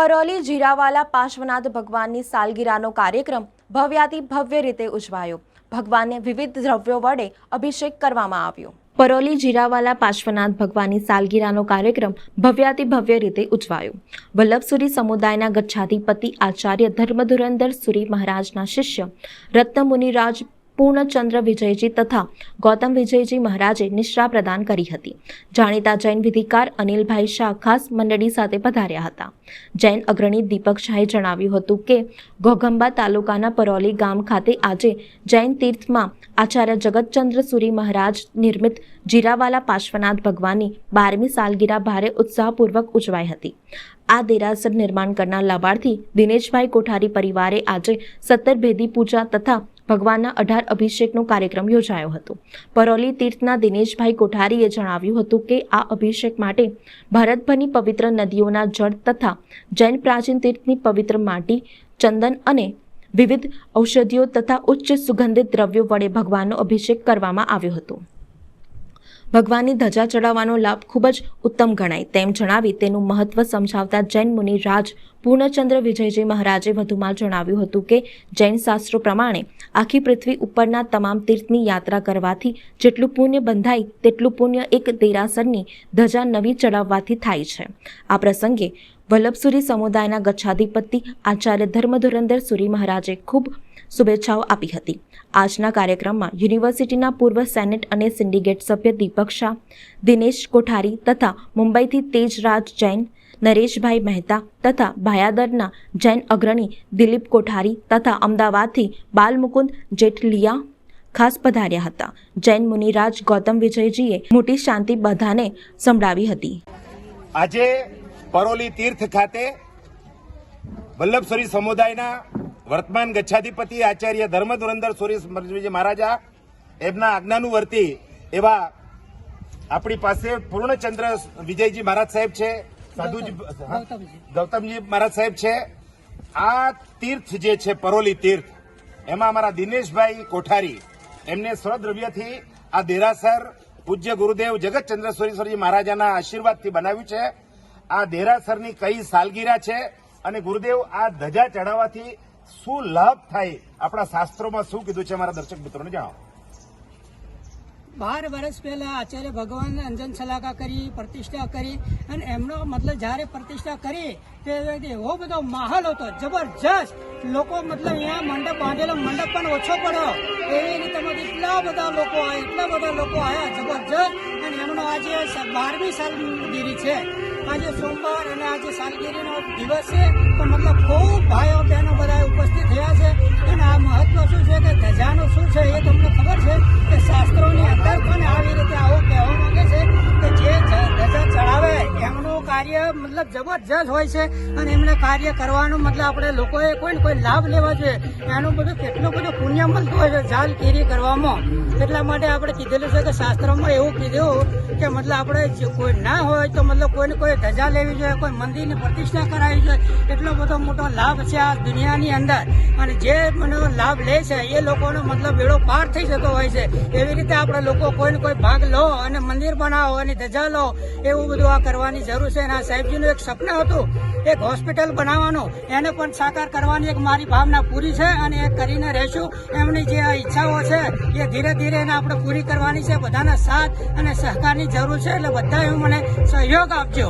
પરોલી જીરાવાલા પાર્શ્વનાથ ભગવાનની સાલગીરાનો કાર્યક્રમ ભવ્યાતિ ભવ્ય રીતે ઉજવાયો। ભગવાનને વિવિધ દ્રવ્યો વડે અભિષેક કરવામાં આવ્યો। પરોલી જીરાવાલા પાર્શ્વનાથ ભગવાનની સાલગીરાનો કાર્યક્રમ ભવ્યાતિ ભવ્ય રીતે ઉજવાયો। વલ્લભસુરી સમુદાયના ગચ્છાધિપતિ આચાર્ય ધર્મધુરંદર સુરી મહારાજના શિષ્ય રત્નમુનિરાજ પૂર્ણચંદ્ર વિજયજી તથા ગૌતમ વિજયજી મહારાજે નિશ્રા પ્રદાન કરી હતી। જાણીતા જૈન વિધિકાર અનિલભાઈ શાહ ખાસ મંડળી સાથે પધાર્યા હતા। જૈન અગ્રણી દીપક શાહે જણાવ્યું હતું કે ઘોઘંબા તાલુકાના પરોલી ગામ ખાતે આજે જૈન તીર્થમાં આચાર્ય જગતચંદ્ર સુરી મહારાજ નિર્મિત જીરાવાલા પાર્શ્વનાથ ભગવાનની 12મી સાલગીરા ભારે ઉત્સાહપૂર્વક ઉજવાઈ હતી। આ દેરાસર નિર્માણ કરનાર લાભાર્થી દિનેશભાઈ કોઠારી પરિવારે આજે 17 ભેદી પૂજા તથા ભગવાનના 18 અભિષેકનો કાર્યક્રમ યોજાયો હતો। પરોલી તીર્થના દિનેશભાઈ કોઠારીએ જણાવ્યું હતું કે આ અભિષેક માટે ભારતભરની પવિત્ર નદીઓના જળ તથા જૈન પ્રાચીન તીર્થની પવિત્ર માટી, ચંદન અને વિવિધ ઔષધિઓ તથા ઉચ્ચ સુગંધિત દ્રવ્યો વડે ભગવાનનો અભિષેક કરવામાં આવ્યો હતો। ભગવાનની ધજા ચડાવવાનો લાભ ખૂબ જ ઉત્તમ ગણાય તેમ જણાવી તેનું મહત્વ સમજાવતા જૈન મુનિ રાજ પૂર્ણચંદ્ર વિજયજી મહારાજે વધુમાં જણાવ્યું હતું કે જૈન શાસ્ત્રો પ્રમાણે આખી પૃથ્વી ઉપરના તમામ તીર્થની યાત્રા કરવાથી જેટલું પુણ્ય બંધાય તેટલું પુણ્ય એક દેરાસરની ધજા નવી ચડાવવાથી થાય છે। આ પ્રસંગે વલ્લભસુરી સમુદાયના ગચ્છાધિપતિ આચાર્ય ધર્મધુરંદર સુરી મહારાજે ખૂબ શુભેચ્છાઓ આપી હતી। આજના કાર્યક્રમમાં યુનિવર્સિટીના પૂર્વ સેનેટ અને સિન્ડિકેટ સભ્ય દીપક શાહ, દિનેશ કોઠારી તથા મુંબઈથી તેજરાજ જૈન, નરેશભાઈ મહેતા તથા ભાયાદરના જૈન અગ્રણી દિલીપ કોઠારી તથા અમદાવાદથી બાલમુકુંદ જેઠલિયા ખાસ પધાર્યા હતા। જૈન મુનિરાજ ગૌતમ વિજયજીએ મોટી શાંતિ બધાને સંભળાવી હતી। આજે પરોલી તીર્થ ખાતે વલ્લભસુરી સમુદાયના વર્તમાન ગચ્છાધિપતિ આચાર્ય ધર્મધુરંદર સુરી મહારાજા એમના આજ્ઞાનુવર્તી એવા આપણી પાસે પૂર્ણચંદ્ર વિજયજી મહારાજ સાહેબ છે, સાધુજી ગૌતમજી મહારાજ સાહેબ છે। આ તીર્થ જે છે પરોલી તીર્થ એમાં અમારા દિનેશભાઈ કોઠારી એમને સ્વદ્રવ્યથી આ દેરાસર પૂજ્ય ગુરુદેવ જગતચંદ્ર સુરી મહારાજાના આશીર્વાદથી બનાવ્યું છે। આ દેરાસરની કઈ સાલગીરા છે અને ગુરુદેવ આ ધજા ચડાવવાથી શું લાભ થાય, આપણા શાસ્ત્રોમાં શું કીધું છે અમારા દર્શક મિત્રોને જણાવો। 12 વર્ષ પહેલા આચાર્ય ભગવાન અંજન શલાકા કરી, પ્રતિષ્ઠા કરી અને એમનો મતલબ જયારે પ્રતિષ્ઠા કરી તે એવો બધો માહોલ હતો જબરજસ્ત। લોકો મતલબ અહીંયા મંડપ બાંધેલો મંડપ પણ ઓછો પડ્યો એવી રીતે એટલા બધા લોકો આવ્યા જબરજસ્ત। અને એમનો આજે 12મી સાલગીરી છે, આજે સોમવાર અને આજે સાલગીરીનો દિવસ છે તો મતલબ ખૂબ ભાઈઓ બહેનો બધા ઉપસ્થિત થયા છે। અને આ મહત્વ શું છે કે ધજાનું શું છે એ તમને ખબર છે કે શાસ્ત્રોની અંદર પણ આવી રીતે આવું કહેવા માંગે છે કે જે ધજા ચડાવે એમનું કાર્ય મતલબ જબરજસ્ત હોય છે અને એમને કાર્ય કરવાનું મતલબ આપણે લોકોએ કોઈ લાભ લેવા જોઈએ। એનું બધું કેટલું બધું પુણ્ય મળતું હોય છે જાલગીરી કરવામાં। એટલા માટે આપણે કીધેલું છે કે શાસ્ત્રોમાં એવું કીધું કે મતલબ આપણે કોઈ ના હોય તો મતલબ કોઈને કોઈ ધજા લેવી જોઈએ, કોઈ મંદિરની પ્રતિષ્ઠા કરાવી જોઈએ। એટલો બધો મોટો લાભ છે આ દુનિયાની અંદર અને જે લાભ લે છે એ લોકોનો મતલબ બેડો પાર થઈ જતો હોય છે। એવી રીતે આપણે લોકો કોઈને કોઈ ભાગ લો અને મંદિર બનાવો અને ધજા લો એવું બધું આ કરવાની જરૂર છે। અને આ સાહેબજીનું એક સપનું હતું એક હોસ્પિટલ બનાવવાનું, એને પણ સાકાર કરવાની એક મારી ભાવના પૂરી છે અને એ કરીને રહેશું। એમની જે આ ઈચ્છાઓ છે એ ધીરે ધીરે એને આપણે પૂરી કરવાની છે। બધાના સાથ અને સહકારની જરૂર છે એટલે બધા એવું મને સહયોગ આપજો।